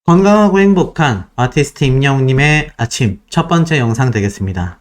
건강하고 행복한 아티스트 임영웅님의 아침 첫 번째 영상 되겠습니다.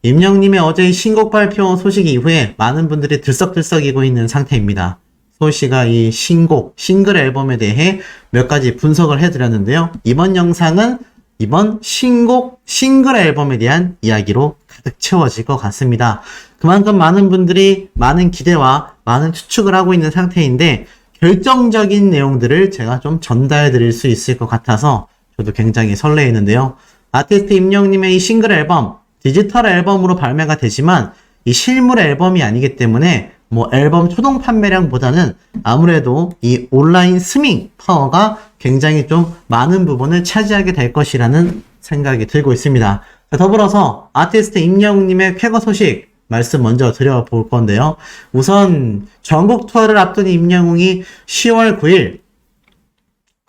임영웅님의 어제의 신곡 발표 소식 이후에 많은 분들이 들썩들썩이고 있는 상태입니다. 소희씨가 이 신곡, 싱글 앨범에 대해 몇 가지 분석을 해드렸는데요. 이번 영상은 이번 신곡, 싱글 앨범에 대한 이야기로 가득 채워질 것 같습니다. 그만큼 많은 분들이 많은 기대와 많은 추측을 하고 있는 상태인데 결정적인 내용들을 제가 좀 전달해 드릴 수 있을 것 같아서 저도 굉장히 설레이는데요. 아티스트 임영웅님의 이 싱글 앨범, 디지털 앨범으로 발매가 되지만 이 실물 앨범이 아니기 때문에 앨범 초동 판매량보다는 아무래도 이 온라인 스밍 파워가 굉장히 좀 많은 부분을 차지하게 될 것이라는 생각이 들고 있습니다. 더불어서 아티스트 임영웅님의 쾌거 소식 말씀 먼저 드려볼 건데요. 우선 전국 투어를 앞둔 임영웅이 10월 9일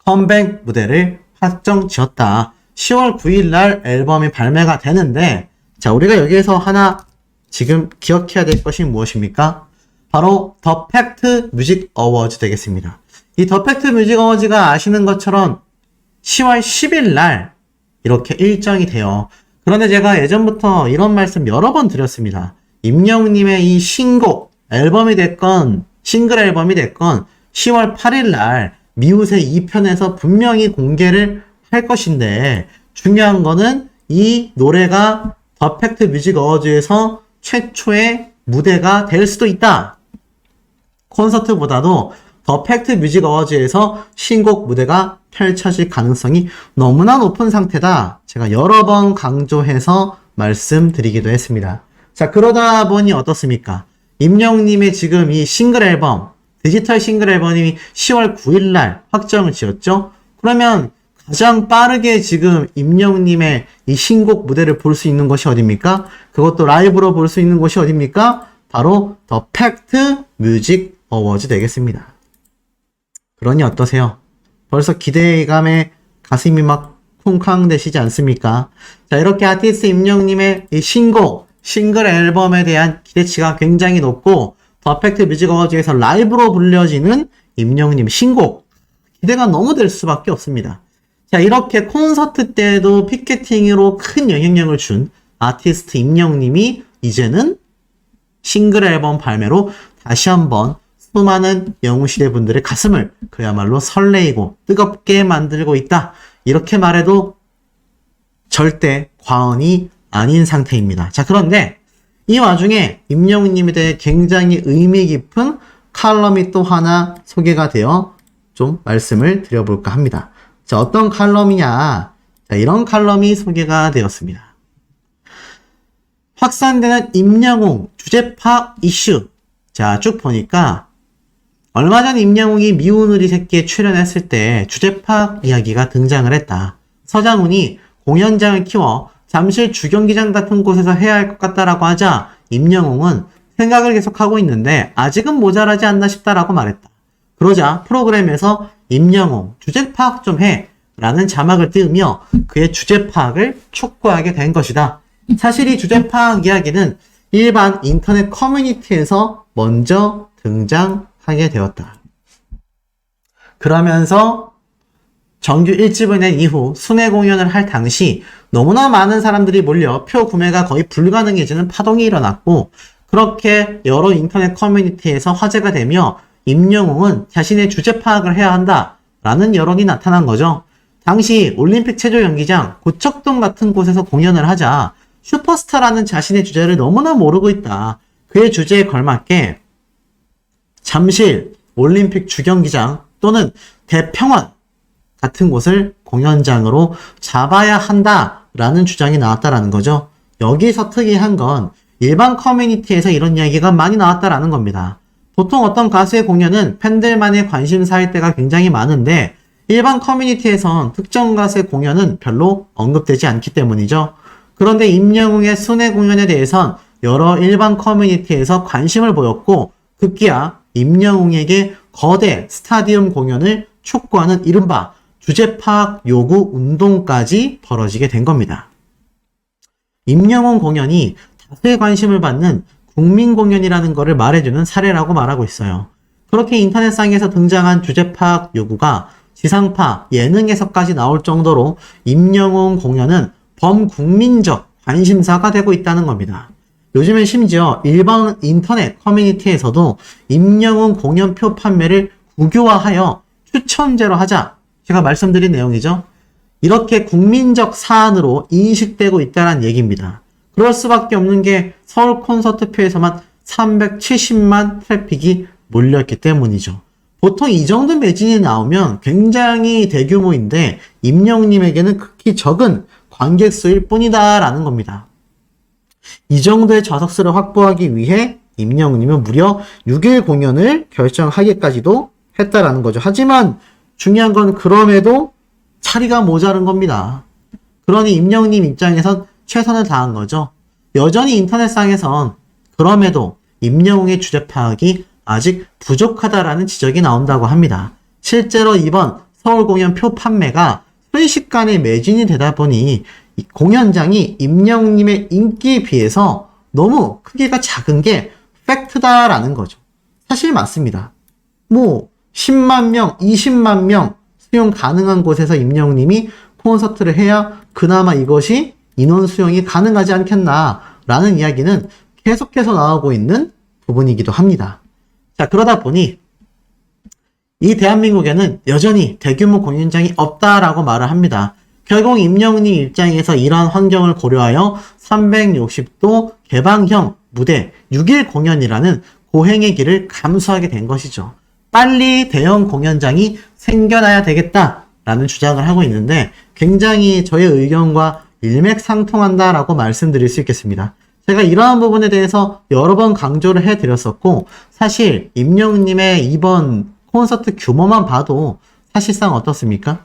컴백 무대를 확정 지었다. 10월 9일 날 앨범이 발매가 되는데, 자, 우리가 여기에서 하나 지금 기억해야 될 것이 무엇입니까? 바로 더 팩트 뮤직 어워즈 되겠습니다. 이 더 팩트 뮤직 어워즈가 아시는 것처럼 10월 10일 날 이렇게 일정이 돼요. 그런데 제가 예전부터 이런 말씀 여러 번 드렸습니다. 임영웅님의 이 신곡, 앨범이 됐건 싱글 앨범이 됐건 10월 8일 날 미우새 2편에서 분명히 공개를 할 것인데, 중요한 거는 이 노래가 더 팩트 뮤직 어워즈에서 최초의 무대가 될 수도 있다. 콘서트보다도 더 팩트 뮤직 어워즈에서 신곡 무대가 펼쳐질 가능성이 너무나 높은 상태다. 제가 여러 번 강조해서 말씀드리기도 했습니다. 자, 그러다 보니 어떻습니까? 임영웅님의 지금 이 싱글 앨범, 디지털 싱글 앨범이 10월 9일 날 확정을 지었죠? 그러면 가장 빠르게 지금 임영웅님의 이 신곡 무대를 볼 수 있는 곳이 어딥니까? 그것도 라이브로 볼 수 있는 곳이 어딥니까? 바로 더 팩트 뮤직 어워즈 되겠습니다. 그러니 어떠세요? 벌써 기대감에 가슴이 막 쿵쾅대시지 않습니까? 자, 이렇게 아티스트 임영웅님의 이 신곡, 싱글 앨범에 대한 기대치가 굉장히 높고, 더 팩트 뮤직 어워즈에서 라이브로 불려지는 임영웅님 신곡, 기대가 너무 될 수밖에 없습니다. 자, 이렇게 콘서트 때도 피켓팅으로 큰 영향력을 준 아티스트 임영웅님이 이제는 싱글 앨범 발매로 다시 한번 수많은 영웅시대 분들의 가슴을 그야말로 설레이고 뜨겁게 만들고 있다. 이렇게 말해도 절대 과언이 아닌 상태입니다. 자, 그런데 이 와중에 임영웅님에 대해 굉장히 의미 깊은 칼럼이 또 하나 소개가 되어 좀 말씀을 드려볼까 합니다. 자, 어떤 칼럼이냐? 자, 이런 칼럼이 소개가 되었습니다. 확산되는 임영웅 주제파 이슈. 자, 쭉 보니까 얼마 전 임영웅이 미운 우리 새끼에 출연했을 때 주제파 이야기가 등장을 했다. 서장훈이 공연장을 키워 잠실 주경기장 같은 곳에서 해야 할 것 같다라고 하자 임영웅은 생각을 계속하고 있는데 아직은 모자라지 않나 싶다라고 말했다. 그러자 프로그램에서 임영웅 주제 파악 좀 해 라는 자막을 띄우며 그의 주제 파악을 촉구하게 된 것이다. 사실 이 주제 파악 이야기는 일반 인터넷 커뮤니티에서 먼저 등장하게 되었다. 그러면서 정규 1집을 낸 이후 순회 공연을 할 당시 너무나 많은 사람들이 몰려 표 구매가 거의 불가능해지는 파동이 일어났고, 그렇게 여러 인터넷 커뮤니티에서 화제가 되며 임영웅은 자신의 주제 파악을 해야 한다라는 여론이 나타난 거죠. 당시 올림픽 체조 경기장 고척동 같은 곳에서 공연을 하자 슈퍼스타라는 자신의 주제를 너무나 모르고 있다. 그의 주제에 걸맞게 잠실 올림픽 주경기장 또는 대평원 같은 곳을 공연장으로 잡아야 한다라는 주장이 나왔다라는 거죠. 여기서 특이한 건 일반 커뮤니티에서 이런 이야기가 많이 나왔다라는 겁니다. 보통 어떤 가수의 공연은 팬들만의 관심사일 때가 굉장히 많은데 일반 커뮤니티에선 특정 가수의 공연은 별로 언급되지 않기 때문이죠. 그런데 임영웅의 순회 공연에 대해선 여러 일반 커뮤니티에서 관심을 보였고, 급기야 임영웅에게 거대 스타디움 공연을 촉구하는 이른바 주제 파악 요구 운동까지 벌어지게 된 겁니다. 임영웅 공연이 다수의 관심을 받는 국민 공연이라는 것을 말해주는 사례라고 말하고 있어요. 그렇게 인터넷상에서 등장한 주제 파악 요구가 지상파, 예능에서까지 나올 정도로 임영웅 공연은 범국민적 관심사가 되고 있다는 겁니다. 요즘엔 심지어 일반 인터넷 커뮤니티에서도 임영웅 공연표 판매를 국유화하여 추첨제로 하자. 제가 말씀드린 내용이죠. 이렇게 국민적 사안으로 인식되고 있다는 얘기입니다. 그럴 수밖에 없는 게 서울 콘서트표에서만 370만 트래픽이 몰렸기 때문이죠. 보통 이 정도 매진이 나오면 굉장히 대규모인데 임영웅님에게는 극히 적은 관객 수일 뿐이다라는 겁니다. 이 정도의 좌석수를 확보하기 위해 임영웅님은 무려 6일 공연을 결정하기까지도 했다라는 거죠. 하지만 중요한 건 그럼에도 자리가 모자른 겁니다. 그러니 임영웅님 입장에선 최선을 다한 거죠. 여전히 인터넷상에선 그럼에도 임영웅의 주제 파악이 아직 부족하다라는 지적이 나온다고 합니다. 실제로 이번 서울 공연 표 판매가 순식간에 매진이 되다 보니 공연장이 임영웅님의 인기에 비해서 너무 크기가 작은 게 팩트다라는 거죠. 사실 맞습니다. 10만 명, 20만 명 수용 가능한 곳에서 임영웅님이 콘서트를 해야 그나마 이것이 인원 수용이 가능하지 않겠나라는 이야기는 계속해서 나오고 있는 부분이기도 합니다. 자, 그러다 보니 이 대한민국에는 여전히 대규모 공연장이 없다라고 말을 합니다. 결국 임영웅님 입장에서 이러한 환경을 고려하여 360도 개방형 무대 6일 공연이라는 고행의 길을 감수하게 된 것이죠. 빨리 대형 공연장이 생겨나야 되겠다라는 주장을 하고 있는데 굉장히 저의 의견과 일맥상통한다라고 말씀드릴 수 있겠습니다. 제가 이러한 부분에 대해서 여러 번 강조를 해드렸었고 사실 임영웅님의 이번 콘서트 규모만 봐도 사실상 어떻습니까?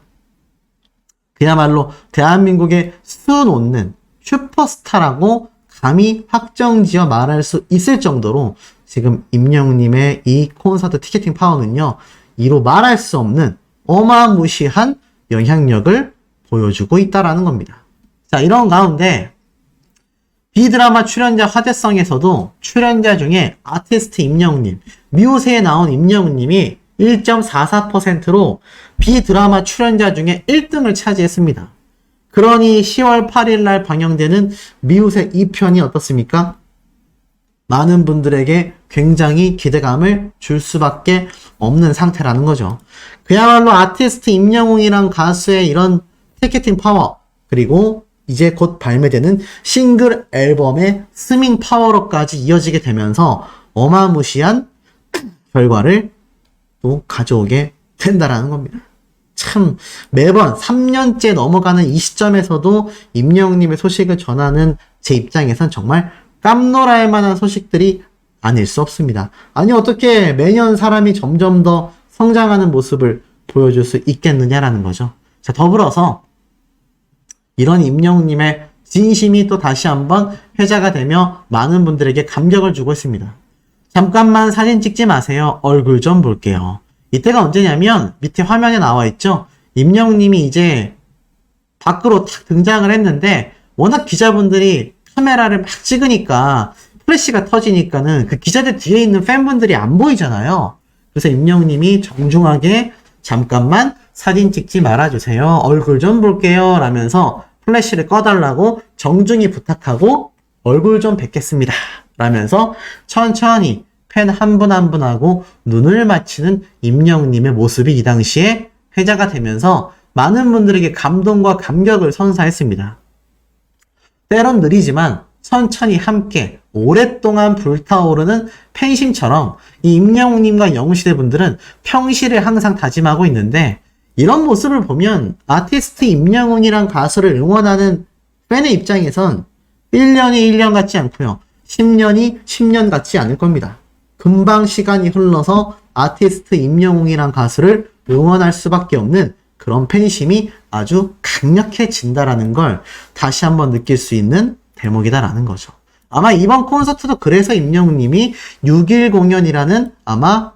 그야말로 대한민국의 수놓는 슈퍼스타라고 감히 확정지어 말할 수 있을 정도로 지금 임영웅님의 이 콘서트 티켓팅 파워는요, 이로 말할 수 없는 어마무시한 영향력을 보여주고 있다라는 겁니다. 자, 이런 가운데 B드라마 출연자 화제성에서도 출연자 중에 아티스트 임영웅님, 미우새에 나온 임영웅님이 1.44%로 B드라마 출연자 중에 1등을 차지했습니다. 그러니 10월 8일 날 방영되는 미우새 2편이 어떻습니까? 많은 분들에게 굉장히 기대감을 줄 수밖에 없는 상태라는 거죠. 그야말로 아티스트 임영웅이란 가수의 이런 티켓팅 파워, 그리고 이제 곧 발매되는 싱글 앨범의 스밍 파워로까지 이어지게 되면서 어마무시한 결과를 또 가져오게 된다라는 겁니다. 참 매번 3년째 넘어가는 이 시점에서도 임영웅님의 소식을 전하는 제 입장에선 정말 깜놀할 만한 소식들이 아닐 수 없습니다. 아니 어떻게 매년 사람이 점점 더 성장하는 모습을 보여줄 수 있겠느냐라는 거죠. 자, 더불어서 이런 임영웅님의 진심이 또 다시 한번 회자가 되며 많은 분들에게 감격을 주고 있습니다. 잠깐만 사진 찍지 마세요. 얼굴 좀 볼게요. 이때가 언제냐면 밑에 화면에 나와 있죠. 임영웅님이 이제 밖으로 탁 등장을 했는데 워낙 기자분들이 카메라를 막 찍으니까 플래시가 터지니까는 그 기자들 뒤에 있는 팬분들이 안 보이잖아요. 그래서 임영웅님이 정중하게 잠깐만 사진 찍지 말아주세요. 얼굴 좀 볼게요. 라면서 플래시를 꺼달라고 정중히 부탁하고 얼굴 좀 뵙겠습니다. 라면서 천천히 팬 한 분 한 분하고 눈을 맞추는 임영웅님의 모습이 이 당시에 회자가 되면서 많은 분들에게 감동과 감격을 선사했습니다. 때론 느리지만 천천히 함께 오랫동안 불타오르는 팬심처럼 이 임영웅님과 영웅시대 분들은 평시를 항상 다짐하고 있는데 이런 모습을 보면 아티스트 임영웅이란 가수를 응원하는 팬의 입장에선 1년이 1년 같지 않고요. 10년이 10년 같지 않을 겁니다. 금방 시간이 흘러서 아티스트 임영웅이란 가수를 응원할 수밖에 없는 그런 팬심이 아주 강력해진다라는 걸 다시 한번 느낄 수 있는 대목이다라는 거죠. 아마 이번 콘서트도 그래서 임영웅님이 6일 공연이라는 아마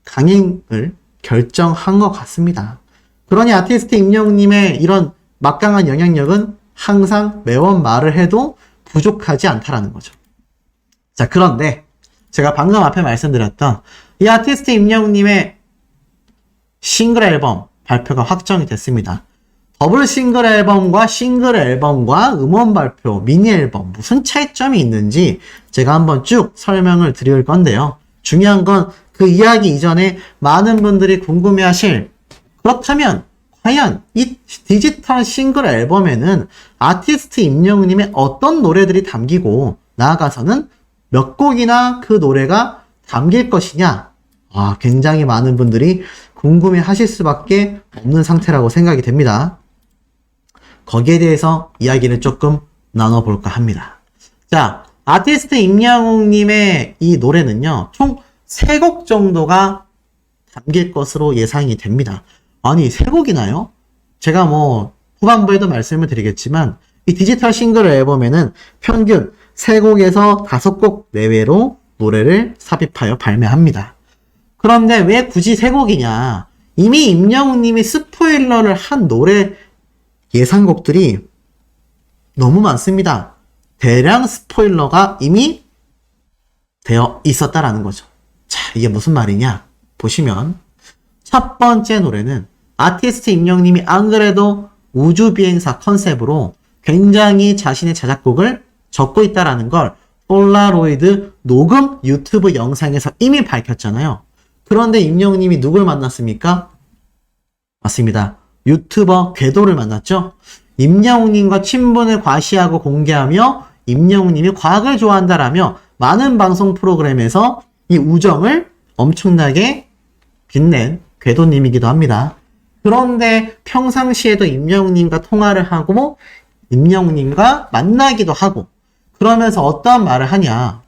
강행을 결정한 것 같습니다. 그러니 아티스트 임영웅님의 이런 막강한 영향력은 항상 매번 말을 해도 부족하지 않다라는 거죠. 자, 그런데 제가 방금 앞에 말씀드렸던 이 아티스트 임영웅님의 싱글 앨범 발표가 확정이 됐습니다. 더블 싱글 앨범과 싱글 앨범과 음원 발표, 미니 앨범 무슨 차이점이 있는지 제가 한번 쭉 설명을 드릴 건데요. 중요한 건 그 이야기 이전에 많은 분들이 궁금해하실, 그렇다면 과연 이 디지털 싱글 앨범에는 아티스트 임영웅님의 어떤 노래들이 담기고 나아가서는 몇 곡이나 그 노래가 담길 것이냐, 굉장히 많은 분들이 궁금해 하실 수밖에 없는 상태라고 생각이 됩니다. 거기에 대해서 이야기를 조금 나눠볼까 합니다. 자, 아티스트 임영웅님의 이 노래는요, 총 3곡 정도가 담길 것으로 예상이 됩니다. 아니, 3곡이나요? 제가 후반부에도 말씀을 드리겠지만, 이 디지털 싱글 앨범에는 평균 3곡에서 5곡 내외로 노래를 삽입하여 발매합니다. 그런데 왜 굳이 3곡이냐? 이미 임영웅님이 스포일러를 한 노래 예상곡들이 너무 많습니다. 대량 스포일러가 이미 되어 있었다라는 거죠. 자, 이게 무슨 말이냐? 보시면 첫 번째 노래는 아티스트 임영웅님이 안 그래도 우주비행사 컨셉으로 굉장히 자신의 자작곡을 적고 있다라는 걸 폴라로이드 녹음 유튜브 영상에서 이미 밝혔잖아요. 그런데 임영웅님이 누굴 만났습니까? 맞습니다. 유튜버 궤도를 만났죠. 임영웅님과 친분을 과시하고 공개하며 임영웅님이 과학을 좋아한다라며 많은 방송 프로그램에서 이 우정을 엄청나게 빛낸 궤도님이기도 합니다. 그런데 평상시에도 임영웅님과 통화를 하고 임영웅님과 만나기도 하고, 그러면서 어떠한 말을 하냐,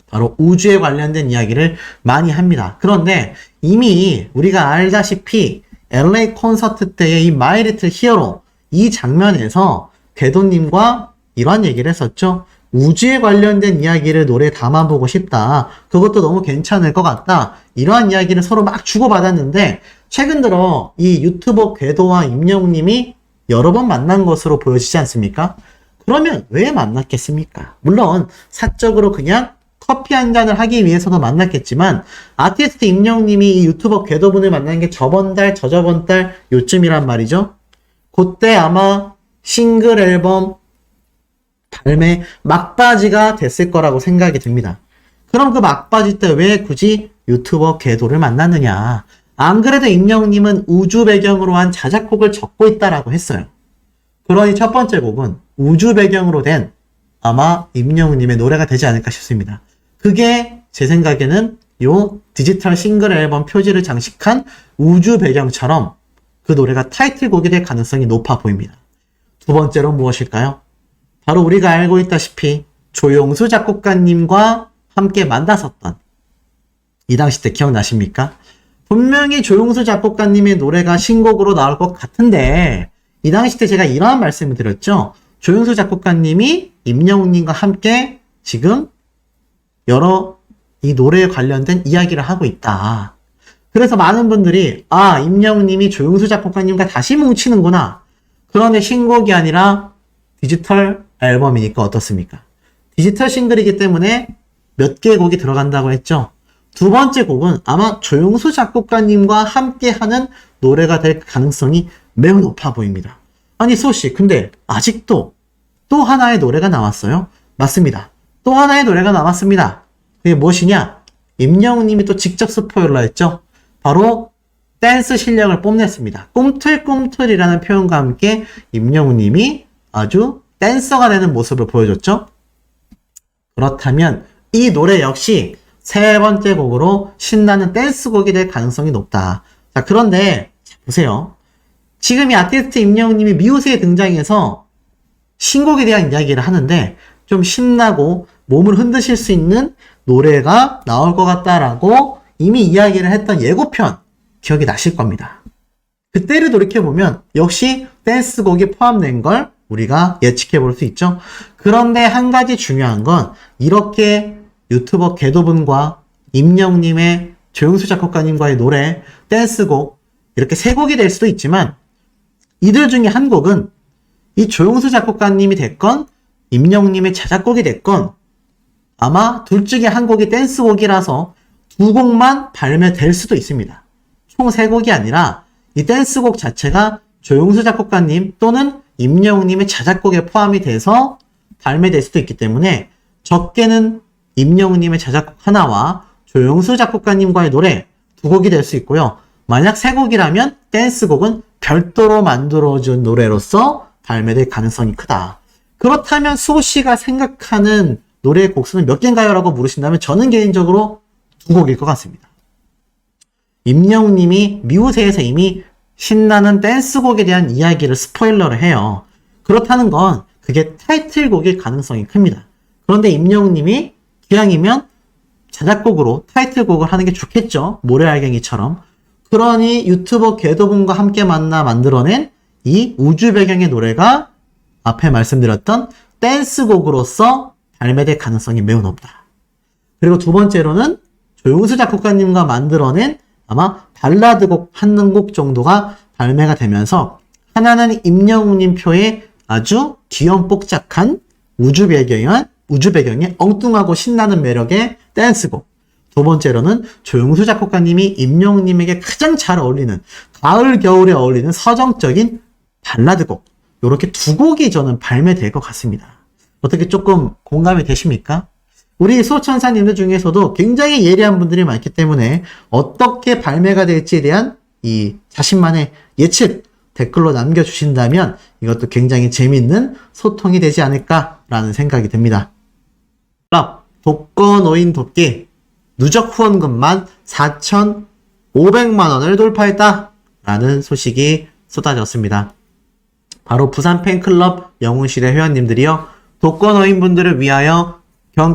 바로 우주에 관련된 이야기를 많이 합니다. 그런데 이미 우리가 알다시피 LA 콘서트 때의 이 마이 리틀 히어로 이 장면에서 궤도님과 이런 얘기를 했었죠. 우주에 관련된 이야기를 노래에 담아보고 싶다. 그것도 너무 괜찮을 것 같다. 이러한 이야기를 서로 막 주고받았는데, 최근 들어 이 유튜버 궤도와 임영웅님이 여러 번 만난 것으로 보여지지 않습니까? 그러면 왜 만났겠습니까? 물론 사적으로 그냥 커피 한 잔을 하기 위해서도 만났겠지만, 아티스트 임영웅님이 이 유튜버 궤도분을 만난 게 저번 달, 저저번 달 요쯤이란 말이죠. 그때 아마 싱글 앨범 발매 막바지가 됐을 거라고 생각이 듭니다. 그럼 그 막바지 때 왜 굳이 유튜버 궤도를 만났느냐? 안 그래도 임영웅님은 우주 배경으로 한 자작곡을 적고 있다라고 했어요. 그러니 첫 번째 곡은 우주 배경으로 된 아마 임영웅님의 노래가 되지 않을까 싶습니다. 그게 제 생각에는 요 디지털 싱글 앨범 표지를 장식한 우주 배경처럼 그 노래가 타이틀곡이 될 가능성이 높아 보입니다. 두 번째로 무엇일까요? 바로 우리가 알고 있다시피 조용수 작곡가님과 함께 만났었던 이 당시 때 기억나십니까? 분명히 조용수 작곡가님의 노래가 신곡으로 나올 것 같은데, 이 당시 때 제가 이러한 말씀을 드렸죠. 조용수 작곡가님이 임영웅님과 함께 지금 여러 이 노래에 관련된 이야기를 하고 있다. 그래서 많은 분들이 임영웅님이 조용수 작곡가님과 다시 뭉치는구나. 그런데 신곡이 아니라 디지털 앨범이니까 어떻습니까? 디지털 싱글이기 때문에 몇 개의 곡이 들어간다고 했죠. 두 번째 곡은 아마 조용수 작곡가님과 함께하는 노래가 될 가능성이 매우 높아 보입니다. 아니 소씨, 근데 아직도 또 하나의 노래가 나왔어요? 맞습니다. 또 하나의 노래가 나왔습니다. 그게 무엇이냐? 임영웅님이 또 직접 스포일러 했죠. 바로 댄스 실력을 뽐냈습니다. 꿈틀꿈틀이라는 표현과 함께 임영웅님이 아주 댄서가 되는 모습을 보여줬죠. 그렇다면 이 노래 역시 세 번째 곡으로 신나는 댄스곡이 될 가능성이 높다. 자, 그런데 보세요. 지금 이 아티스트 임영웅님이 미우새에 등장해서 신곡에 대한 이야기를 하는데 좀 신나고 몸을 흔드실 수 있는 노래가 나올 것 같다라고 이미 이야기를 했던 예고편 기억이 나실 겁니다. 그때를 돌이켜보면 역시 댄스곡이 포함된 걸 우리가 예측해 볼 수 있죠. 그런데 한 가지 중요한 건 이렇게 유튜버 궤도분과 임영웅님의 조용수 작곡가님과의 노래, 댄스곡 이렇게 세 곡이 될 수도 있지만 이들 중에 한 곡은 이 조용수 작곡가님이 됐건 임영웅님의 자작곡이 됐건 아마 둘 중에 한 곡이 댄스곡이라서 두 곡만 발매될 수도 있습니다. 총 세 곡이 아니라 이 이 댄스곡 자체가 조용수 작곡가님 또는 임영웅님의 자작곡에 포함이 돼서 발매될 수도 있기 때문에 적게는 임영웅님의 자작곡 하나와 조용수 작곡가님과의 노래 두 곡이 될 수 있고요. 만약 세 곡이라면 댄스곡은 별도로 만들어준 노래로서 발매될 가능성이 크다. 그렇다면 수호씨가 생각하는 노래의 곡수는 몇 개인가요? 라고 물으신다면 저는 개인적으로 두 곡일 것 같습니다. 임영웅님이 미우새에서 이미 신나는 댄스곡에 대한 이야기를 스포일러를 해요. 그렇다는 건 그게 타이틀곡일 가능성이 큽니다. 그런데 임영웅님이 기왕이면 자작곡으로 타이틀곡을 하는 게 좋겠죠. 모래알갱이처럼. 그러니 유튜버 궤도분과 함께 만나 만들어낸 이 우주 배경의 노래가 앞에 말씀드렸던 댄스곡으로서 발매될 가능성이 매우 높다. 그리고 두 번째로는 조용수 작곡가님과 만들어낸 아마 발라드곡 한 곡 정도가 발매가 되면서 하나는 임영웅님 표의 아주 귀염뽀짝한 우주 배경의 엉뚱하고 신나는 매력의 댄스곡. 두 번째로는 조용수 작곡가님이 임영웅님에게 가장 잘 어울리는 가을 겨울에 어울리는 서정적인 발라드곡. 이렇게 두 곡이 저는 발매될 것 같습니다. 어떻게 조금 공감이 되십니까? 우리 소천사님들 중에서도 굉장히 예리한 분들이 많기 때문에 어떻게 발매가 될지에 대한 이 자신만의 예측 댓글로 남겨주신다면 이것도 굉장히 재밌는 소통이 되지 않을까라는 생각이 듭니다. 독거노인 돕기 누적 후원금만 4,500만원을 돌파했다 라는 소식이 쏟아졌습니다. 바로 부산 팬클럽 영웅시대 회원님들이요, 독거노인분들을 위하여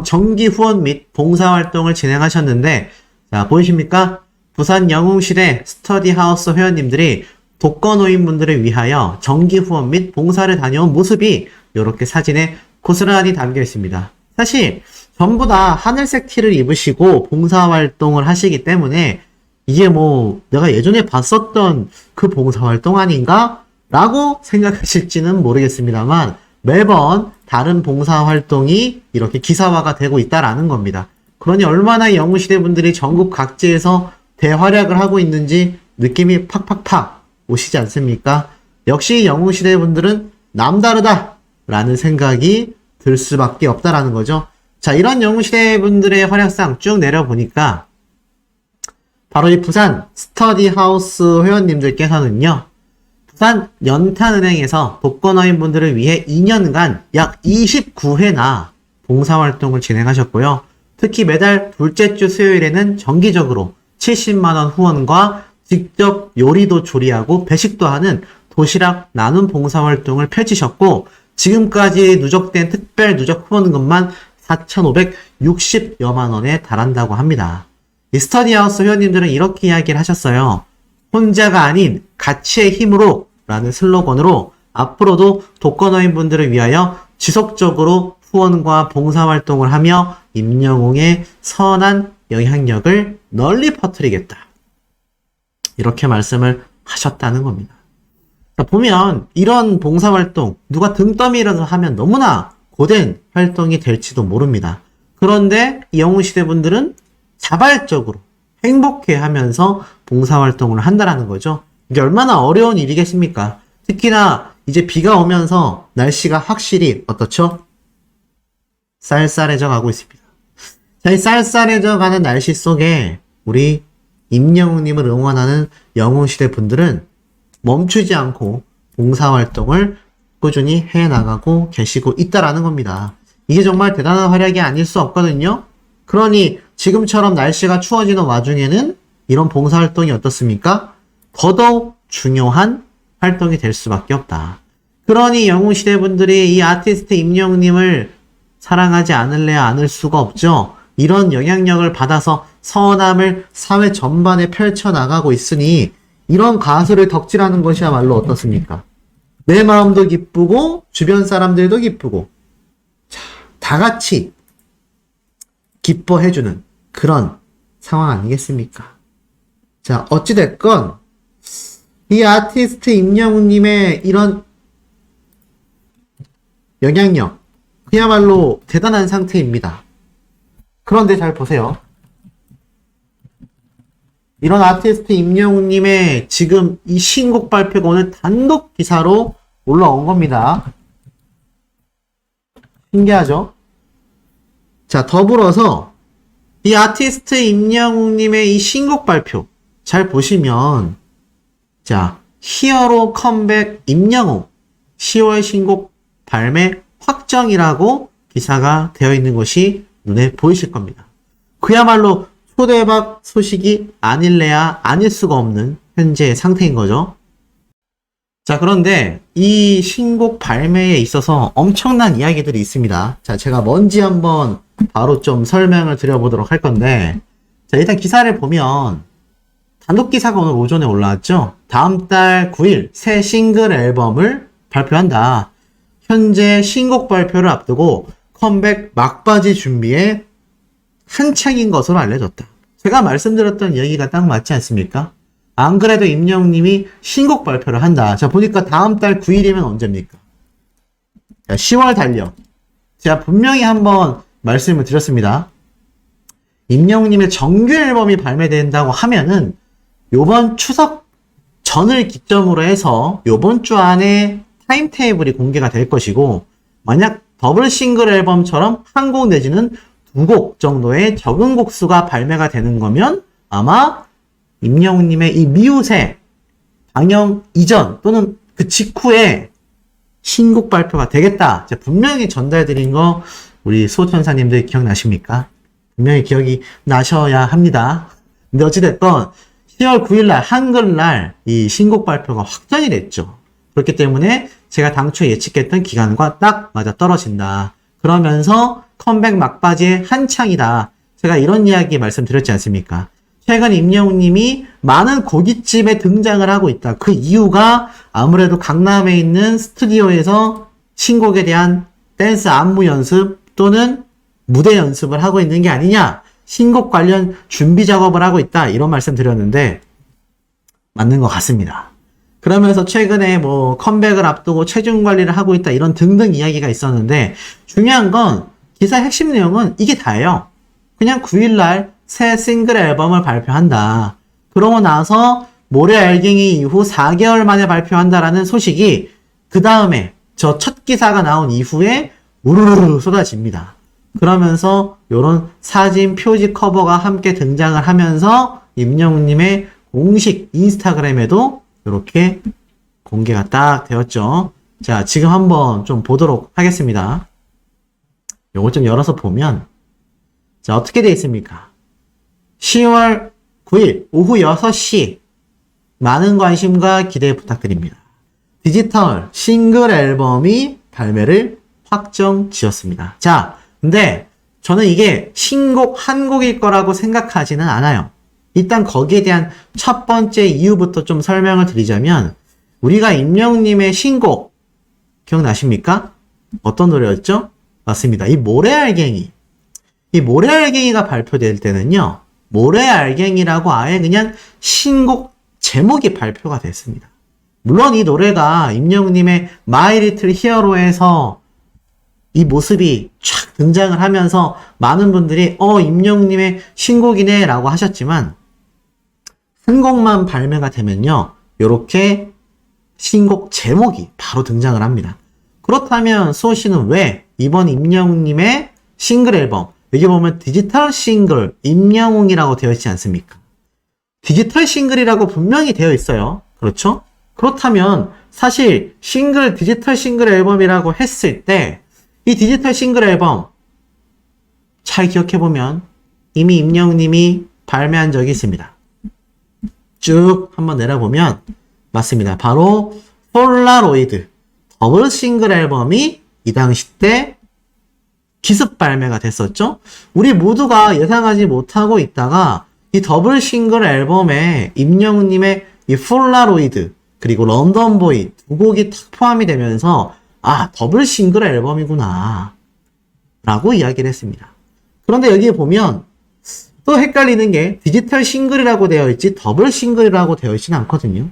정기 후원 및 봉사활동을 진행하셨는데, 자, 보이십니까? 부산 영웅시대 스터디하우스 회원님들이 독거노인분들을 위하여 정기 후원 및 봉사를 다녀온 모습이 이렇게 사진에 고스란히 담겨 있습니다. 사실 전부 다 하늘색 티를 입으시고 봉사활동을 하시기 때문에 이게 뭐 내가 예전에 봤었던 그 봉사활동 아닌가? 라고 생각하실지는 모르겠습니다만 매번 다른 봉사활동이 이렇게 기사화가 되고 있다라는 겁니다. 그러니 얼마나 영웅시대 분들이 전국 각지에서 대활약을 하고 있는지 느낌이 팍팍팍 오시지 않습니까? 역시 영웅시대 분들은 남다르다 라는 생각이 들 수밖에 없다라는 거죠. 자, 이런 영웅시대 분들의 활약상 쭉 내려보니까 바로 이 부산 스터디하우스 회원님들께서는요, 부산 연탄은행에서 독거노인 분들을 위해 2년간 약 29회나 봉사활동을 진행하셨고요. 특히 매달 둘째 주 수요일에는 정기적으로 70만원 후원과 직접 요리도 조리하고 배식도 하는 도시락 나눔 봉사활동을 펼치셨고, 지금까지 누적된 특별 누적 후원금만 4,560여만원에 달한다고 합니다. 이 스터디하우스 회원님들은 이렇게 이야기를 하셨어요. 혼자가 아닌 가치의 힘으로 라는 슬로건으로 앞으로도 독거노인 분들을 위하여 지속적으로 후원과 봉사활동을 하며 임영웅의 선한 영향력을 널리 퍼뜨리겠다. 이렇게 말씀을 하셨다는 겁니다. 보면 이런 봉사활동 누가 등 떠밀어서 하면 너무나 고된 활동이 될지도 모릅니다. 그런데 영웅시대 분들은 자발적으로 행복해하면서 봉사활동을 한다라는 거죠. 이게 얼마나 어려운 일이겠습니까? 특히나 이제 비가 오면서 날씨가 확실히 어떻죠? 쌀쌀해져 가고 있습니다. 자, 이 쌀쌀해져 가는 날씨 속에 우리 임영웅님을 응원하는 영웅시대 분들은 멈추지 않고 봉사활동을 꾸준히 해나가고 계시고 있다라는 겁니다. 이게 정말 대단한 활약이 아닐 수 없거든요. 그러니 지금처럼 날씨가 추워지는 와중에는 이런 봉사활동이 어떻습니까? 더더욱 중요한 활동이 될 수밖에 없다. 그러니 영웅시대 분들이 이 아티스트 임영웅님을 사랑하지 않을래야 않을 수가 없죠. 이런 영향력을 받아서 선함을 사회 전반에 펼쳐나가고 있으니 이런 가수를 덕질하는 것이야말로 어떻습니까? 내 마음도 기쁘고 주변 사람들도 기쁘고 자, 다 같이 기뻐해주는 그런 상황 아니겠습니까? 자, 어찌됐건 이 아티스트 임영웅님의 이런 영향력 그야말로 대단한 상태입니다. 그런데 잘 보세요. 이런 아티스트 임영웅님의 지금 이 신곡 발표가 오늘 단독 기사로 올라온 겁니다. 신기하죠? 자, 더불어서 이 아티스트 임영웅님의 이 신곡 발표 잘 보시면, 자, 히어로 컴백 임영웅 10월 신곡 발매 확정이라고 기사가 되어 있는 것이 눈에 보이실 겁니다. 그야말로 초대박 소식이 아닐래야 아닐 수가 없는 현재의 상태인 거죠. 자, 그런데 이 신곡 발매에 있어서 엄청난 이야기들이 있습니다. 자, 제가 뭔지 한번 바로 좀 설명을 드려보도록 할 건데, 자, 일단 기사를 보면 단독 기사가 오늘 오전에 올라왔죠. 다음 달 9일 새 싱글 앨범을 발표한다. 현재 신곡 발표를 앞두고 컴백 막바지 준비에 한창인 것으로 알려졌다. 제가 말씀드렸던 얘기가 딱 맞지 않습니까? 안 그래도 임영웅님이 신곡 발표를 한다. 자, 보니까 다음 달 9일이면 언제입니까? 10월 달력. 제가 분명히 한번 말씀을 드렸습니다. 임영웅님의 정규 앨범이 발매된다고 하면은 요번 추석 전을 기점으로 해서 요번 주 안에 타임테이블이 공개가 될 것이고, 만약 더블 싱글 앨범처럼 한 곡 내지는 두 곡 정도의 적은 곡수가 발매가 되는 거면 아마 임영웅님의 이 미우새 방영 이전 또는 그 직후에 신곡 발표가 되겠다. 제가 분명히 전달드린 거 우리 수호천사님들 기억나십니까? 분명히 기억이 나셔야 합니다. 근데 어찌됐건 10월 9일날 한글날 이 신곡 발표가 확정이 됐죠. 그렇기 때문에 제가 당초 예측했던 기간과 딱 맞아 떨어진다. 그러면서 컴백 막바지에 한창이다. 제가 이런 이야기 말씀드렸지 않습니까? 최근 임영웅님이 많은 고깃집에 등장을 하고 있다. 그 이유가 아무래도 강남에 있는 스튜디오에서 신곡에 대한 댄스 안무 연습 또는 무대 연습을 하고 있는 게 아니냐. 신곡 관련 준비 작업을 하고 있다. 이런 말씀 드렸는데 맞는 것 같습니다. 그러면서 최근에 뭐 컴백을 앞두고 체중 관리를 하고 있다. 이런 등등 이야기가 있었는데 중요한 건 기사 핵심 내용은 이게 다예요. 그냥 9일날 새 싱글 앨범을 발표한다. 그러고 나서 모래 알갱이 이후 4개월 만에 발표한다라는 소식이 그 다음에 저 첫 기사가 나온 이후에 우르르 쏟아집니다. 그러면서 요런 사진 표지 커버가 함께 등장을 하면서 임영웅님의 공식 인스타그램에도 이렇게 공개가 딱 되었죠. 자, 지금 한번 좀 보도록 하겠습니다. 요걸 좀 열어서 보면, 자, 어떻게 되어 있습니까? 10월 9일 오후 6시 많은 관심과 기대 부탁드립니다. 디지털 싱글 앨범이 발매를 확정 지었습니다. 자, 근데 저는 이게 신곡 한 곡일 거라고 생각하지는 않아요. 일단 거기에 대한 첫 번째 이유부터 좀 설명을 드리자면, 우리가 임영웅님의 신곡 기억나십니까? 어떤 노래였죠? 맞습니다. 이 모래알갱이. 이 모래알갱이가 발표될 때는요, 모래알갱이라고 아예 그냥 신곡 제목이 발표가 됐습니다. 물론 이 노래가 임영웅님의 마이 리틀 히어로에서 이 모습이 촥 등장을 하면서 많은 분들이 임영웅님의 신곡이네 라고 하셨지만, 한 곡만 발매가 되면요, 요렇게 신곡 제목이 바로 등장을 합니다. 그렇다면 수호씨는 왜 이번 임영웅님의 싱글 앨범, 여기 보면 디지털 싱글 임영웅이라고 되어 있지 않습니까? 디지털 싱글이라고 분명히 되어 있어요. 그렇죠? 그렇다면 사실 싱글, 디지털 싱글 앨범이라고 했을 때 이 디지털 싱글 앨범 잘 기억해보면 이미 임영웅님이 발매한 적이 있습니다. 쭉 한번 내려보면 맞습니다. 바로 폴라로이드 더블 싱글 앨범이 이 당시 때 기습 발매가 됐었죠. 우리 모두가 예상하지 못하고 있다가 이 더블 싱글 앨범에 임영웅님의 이 폴라로이드 그리고 런던보이 두 곡이 탁 포함이 되면서 더블 싱글 앨범이구나 라고 이야기를 했습니다. 그런데 여기에 보면 또 헷갈리는 게 디지털 싱글이라고 되어 있지 더블 싱글이라고 되어 있지는 않거든요.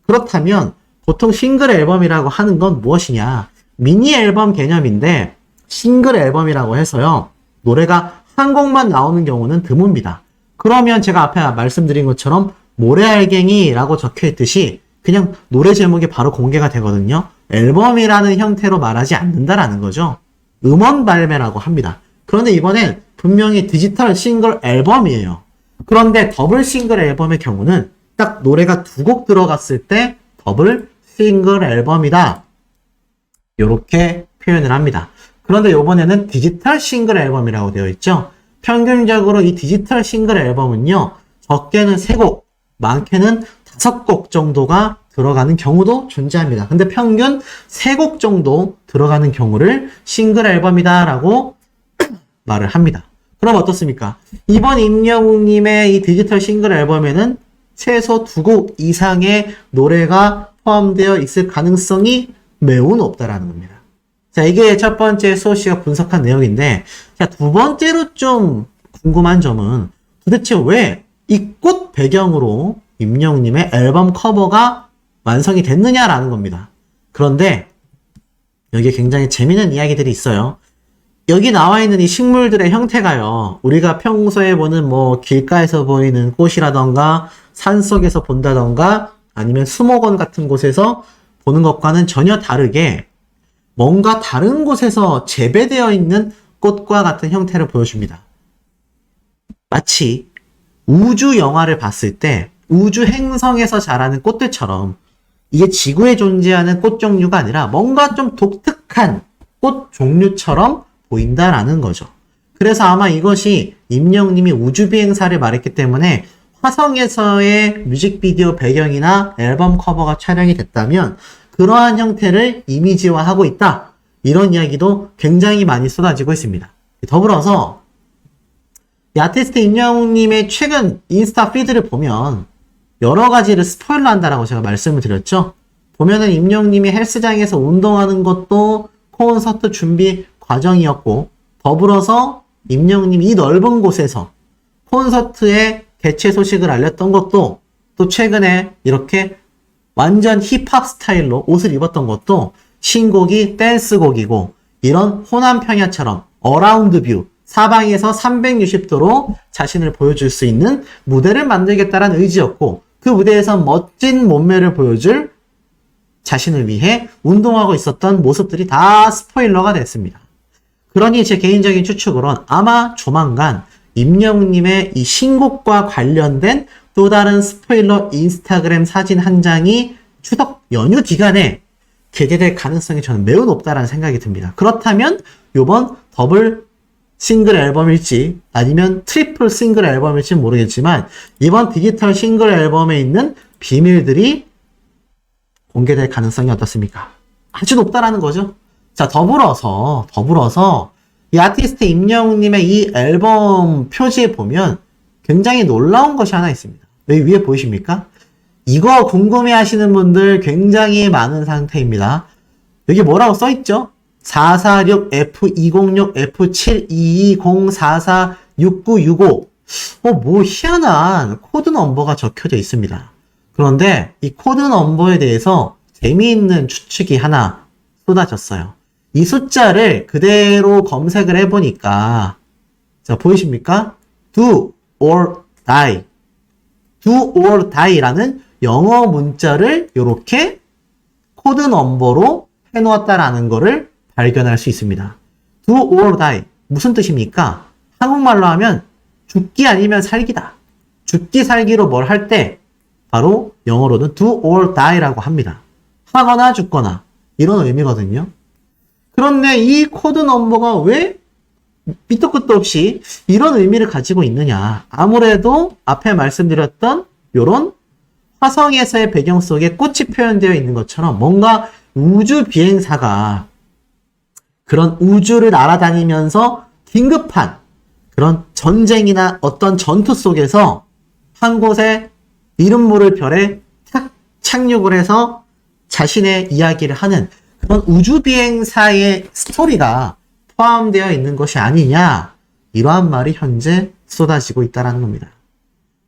그렇다면 보통 싱글 앨범이라고 하는 건 무엇이냐? 미니 앨범 개념인데 싱글 앨범이라고 해서요, 노래가 한 곡만 나오는 경우는 드뭅니다. 그러면 제가 앞에 말씀드린 것처럼 모래알갱이라고 적혀 있듯이 그냥 노래 제목이 바로 공개가 되거든요. 앨범이라는 형태로 말하지 않는다라는 거죠. 음원 발매라고 합니다. 그런데 이번엔 분명히 디지털 싱글 앨범이에요. 그런데 더블 싱글 앨범의 경우는 딱 노래가 두 곡 들어갔을 때 더블 싱글 앨범이다. 이렇게 표현을 합니다. 그런데 이번에는 디지털 싱글 앨범이라고 되어 있죠. 평균적으로 이 디지털 싱글 앨범은요. 적게는 3곡, 많게는 5곡 정도가 들어가는 경우도 존재합니다. 근데 평균 3곡 정도 들어가는 경우를 싱글 앨범이다 라고 말을 합니다. 그럼 어떻습니까? 이번 임영웅님의 이 디지털 싱글 앨범에는 최소 2곡 이상의 노래가 포함되어 있을 가능성이 매우 높다라는 겁니다. 자, 이게 첫 번째 수호씨가 분석한 내용인데, 자, 두 번째로 좀 궁금한 점은 도대체 왜 이 꽃 배경으로 임영웅님의 앨범 커버가 완성이 됐느냐라는 겁니다. 그런데 여기에 굉장히 재미있는 이야기들이 있어요. 여기 나와 있는 이 식물들의 형태가요. 우리가 평소에 보는 뭐 길가에서 보이는 꽃이라던가 산속에서 본다던가 아니면 수목원 같은 곳에서 보는 것과는 전혀 다르게 뭔가 다른 곳에서 재배되어 있는 꽃과 같은 형태를 보여줍니다. 마치 우주 영화를 봤을 때 우주 행성에서 자라는 꽃들처럼 이게 지구에 존재하는 꽃 종류가 아니라 뭔가 좀 독특한 꽃 종류처럼 보인다라는 거죠. 그래서 아마 이것이 임영웅님이 우주비행사를 말했기 때문에 화성에서의 뮤직비디오 배경이나 앨범 커버가 촬영이 됐다면 그러한 형태를 이미지화하고 있다. 이런 이야기도 굉장히 많이 쏟아지고 있습니다. 더불어서 이 아티스트 임영웅님의 최근 인스타 피드를 보면 여러 가지를 스포일러 한다라고 제가 말씀을 드렸죠. 보면은 임영웅님이 헬스장에서 운동하는 것도 콘서트 준비 과정이었고, 더불어서 임영웅님이 이 넓은 곳에서 콘서트의 개최 소식을 알렸던 것도, 또 최근에 이렇게 완전 힙합 스타일로 옷을 입었던 것도 신곡이 댄스곡이고, 이런 호남 평야처럼 어라운드 뷰, 사방에서 360도로 자신을 보여줄 수 있는 무대를 만들겠다는 의지였고, 그 무대에서 멋진 몸매를 보여줄 자신을 위해 운동하고 있었던 모습들이 다 스포일러가 됐습니다. 그러니 제 개인적인 추측으론 아마 조만간 임영웅님의 이 신곡과 관련된 또 다른 스포일러 인스타그램 사진 한 장이 추석 연휴 기간에 게재될 가능성이 저는 매우 높다라는 생각이 듭니다. 그렇다면 이번 더블 싱글 앨범일지 아니면 트리플 싱글 앨범일지 모르겠지만 이번 디지털 싱글 앨범에 있는 비밀들이 공개될 가능성이 어떻습니까? 아주 높다라는 거죠. 자, 더불어서 이 아티스트 임영웅님의 이 앨범 표지에 보면 굉장히 놀라운 것이 하나 있습니다. 여기 위에 보이십니까? 이거 궁금해 하시는 분들 굉장히 많은 상태입니다. 여기 뭐라고 써있죠? 446F206F72204469665 뭐 희한한 코드 넘버가 적혀져 있습니다. 그런데 이 코드 넘버에 대해서 재미있는 추측이 하나 쏟아졌어요. 이 숫자를 그대로 검색을 해보니까 자, 보이십니까? Do or die. Do or die라는 영어 문자를 이렇게 코드 넘버로 해놓았다라는 거를 발견할 수 있습니다. Do or die. 무슨 뜻입니까? 한국말로 하면 죽기 아니면 살기다. 죽기 살기로 뭘 할 때 바로 영어로는 do or die라고 합니다. 하거나 죽거나 이런 의미거든요. 그런데 이 코드 넘버가 왜 밑도 끝도 없이 이런 의미를 가지고 있느냐. 아무래도 앞에 말씀드렸던 이런 화성에서의 배경 속에 꽃이 표현되어 있는 것처럼 뭔가 우주 비행사가 그런 우주를 날아다니면서 긴급한 그런 전쟁이나 어떤 전투 속에서 한 곳에 이름 모를 별에 탁 착륙을 해서 자신의 이야기를 하는 그런 우주 비행사의 스토리가 포함되어 있는 것이 아니냐, 이러한 말이 현재 쏟아지고 있다는 겁니다.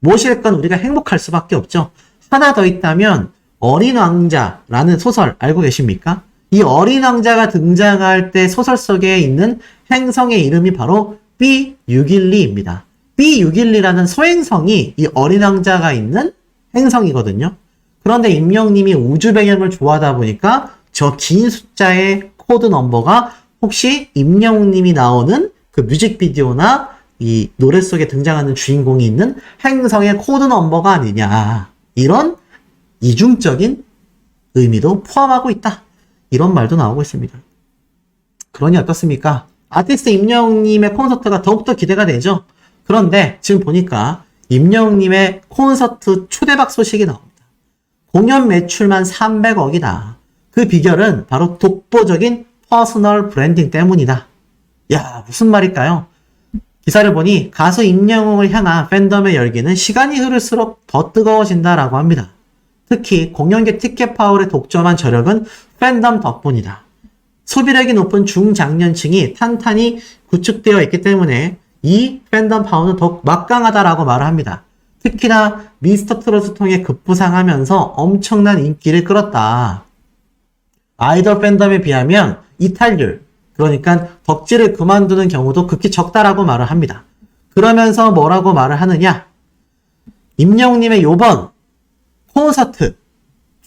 무엇이랬건 우리가 행복할 수밖에 없죠. 하나 더 있다면 어린 왕자라는 소설 알고 계십니까? 이 어린 왕자가 등장할 때 소설 속에 있는 행성의 이름이 바로 B612입니다. B612라는 소행성이 이 어린 왕자가 있는 행성이거든요. 그런데 임영님이 우주 배경을 좋아하다 보니까 저 긴 숫자의 코드 넘버가 혹시 임영님이 나오는 그 뮤직비디오나 이 노래 속에 등장하는 주인공이 있는 행성의 코드 넘버가 아니냐. 이런 이중적인 의미도 포함하고 있다. 이런 말도 나오고 있습니다. 그러니 어떻습니까? 아티스트 임영님의 콘서트가 더욱더 기대가 되죠. 그런데 지금 보니까 임영님의 콘서트 초대박 소식이 나옵니다. 공연 매출만 300억이다. 그 비결은 바로 독보적인 퍼스널 브랜딩 때문이다. 야, 무슨 말일까요? 기사를 보니 가수 임영웅을 향한 팬덤의 열기는 시간이 흐를수록 더 뜨거워진다라고 합니다. 특히 공연계 티켓 파워의 독점한 저력은 팬덤 덕분이다. 소비력이 높은 중장년층이 탄탄히 구축되어 있기 때문에 이 팬덤 파워는 더욱 막강하다라고 말을 합니다. 특히나 미스터 트롯을 통해 급부상하면서 엄청난 인기를 끌었다. 아이돌 팬덤에 비하면 이탈률, 그러니까 덕질을 그만두는 경우도 극히 적다라고 말을 합니다. 그러면서 뭐라고 말을 하느냐? 임영웅님의 요번 콘서트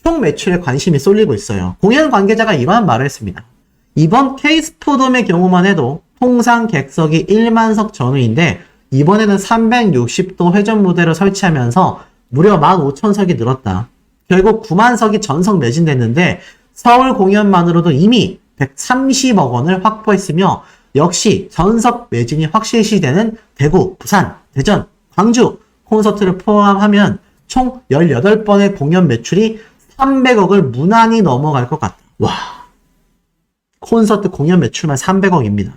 총 매출에 관심이 쏠리고 있어요. 공연 관계자가 이러한 말을 했습니다. 이번 K스포돔의 경우만 해도 통상 객석이 1만석 전후인데 이번에는 360도 회전 무대를 설치하면서 무려 15,000석이 늘었다. 결국 9만석이 전석 매진됐는데 서울 공연만으로도 이미 130억 원을 확보했으며 역시 전석 매진이 확실시되는 대구, 부산, 대전, 광주 콘서트를 포함하면 총 18번의 공연 매출이 300억을 무난히 넘어갈 것 같다. 와, 콘서트 공연 매출만 300억입니다.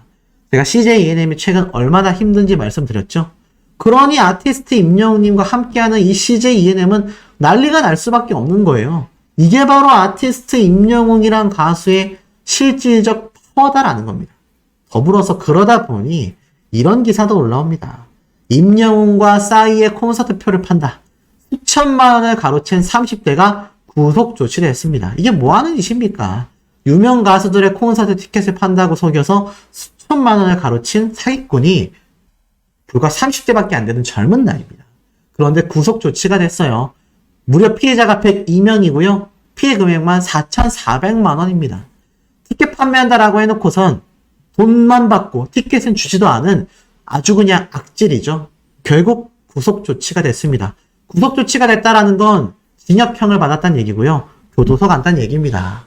제가 CJ ENM이 최근 얼마나 힘든지 말씀드렸죠. 그러니 아티스트 임영웅님과 함께하는 이 CJ ENM은 난리가 날 수밖에 없는 거예요. 이게 바로 아티스트 임영웅이란 가수의 실질적 파워다라는 겁니다. 더불어서 그러다 보니 이런 기사도 올라옵니다. 임영웅과 싸이의 콘서트 표를 판다. 수천만 원을 가로챈 30대가 구속 조치를 했습니다. 이게 뭐하는 짓입니까? 유명 가수들의 콘서트 티켓을 판다고 속여서 수천만 원을 가로챈 사기꾼이 불과 30대밖에 안 되는 젊은 나이입니다. 그런데 구속 조치가 됐어요. 무려 피해자가 102명이고요. 피해 금액만 4,400만 원입니다. 티켓 판매한다라고 해놓고선 돈만 받고 티켓은 주지도 않은 아주 그냥 악질이죠. 결국 구속 조치가 됐습니다. 구속 조치가 됐다라는 건 징역형을 받았다는 얘기고요. 교도소 간다는 얘기입니다.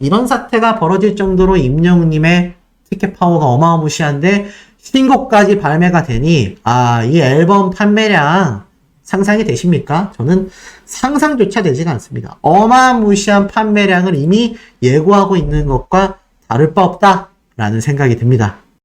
이런 사태가 벌어질 정도로 임영웅님의 티켓 파워가 어마무시한데 신곡까지 발매가 되니 이 앨범 판매량 상상이 되십니까? 저는 상상조차 되지가 않습니다. 어마무시한 판매량을 이미 예고하고 있는 것과 다를 바 없다라는 생각이 듭니다.